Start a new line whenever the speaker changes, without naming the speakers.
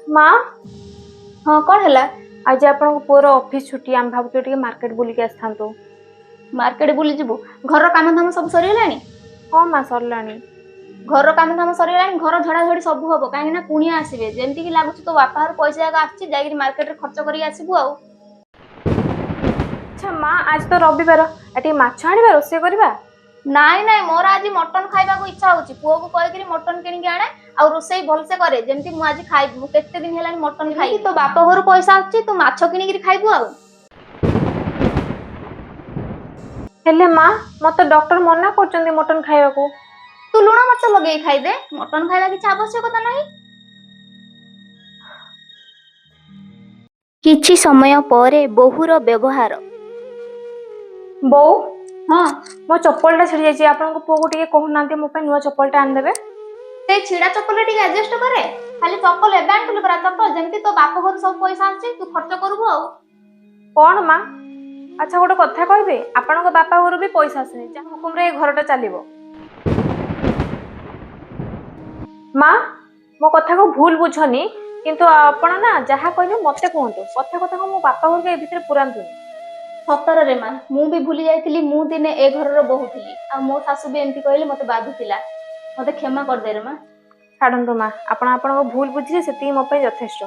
माँ
हाँ कौन है?
आज आपण पुअर ऑफिस छुट्टी आम भावुँ मार्केट बुलिक आसता।
मार्केट बुली जीवु घर काम धाम सब सरीगलानी?
हाँ माँ सरलानी।
घर काम धाम सरीगलानी घर झड़ा झड़ी सब हबो काहे ना कुनिया आसीबे जेमति कि लागुच तो बापा हर पैसा जागा आछि जाई मार्केट रे खर्च करी आसीबु आउ।
अच्छा माँ आज तो रविवार एटी माछ आनिबा रोसे करबा।
नाई नाई मोर आज मटन खाइबा को इच्छा होची पुओ को कहि करी मटन किनि के आणे आ रोसई भलसे करे जेमति मु आज खाइबु केते दिन हेलानी मटन खाइ तो बापा घर पैसा आछि तू माछ किनि करी खाइबु आउ।
हेले माँ मत डॉक्टर मना करचंदी मटन खाइबा को।
तू लुण मर्च लगे खाइ दे मटन खाइबा किछ आवश्यकता नाही। किछि समय परे बहुर व्यवहार।
बो
हाँ
मो चप्पलटा छिड़ी जाइए आपन पुओ को टिके कहूना मो पे नुआ चप्पलटा आन देबे।
ते छिड़ा चप्पल टिके एडजस्ट करे खाली चप्पल एबे आंतलु परा चप्पल जेमति तो बाप घर सब पैसा आछि तू खर्च करबो आउ।
कौन माँ अच्छा गोटे कथा कहबे आपण बापा घर भी पैसा आसनी जहाँ हुकुम रे घरटा चलिबो। माँ मो कथा को भूल बुझनी किंतु आपण ना जहाँ कहबे मते कहंतु कथा कथा को मो बापा घर के भीतर पुरांतु।
सतर रे माँ मु भी भूली जाइतिली मु दिने ए घर रो बहु थिली आ मो सासु भी एमती कहले मते बाधुतिला मते क्षमा कर दे रे माँ।
छाड़ंतु माँ आपण भूल बुझिले सेती मो पे यथेष्ट।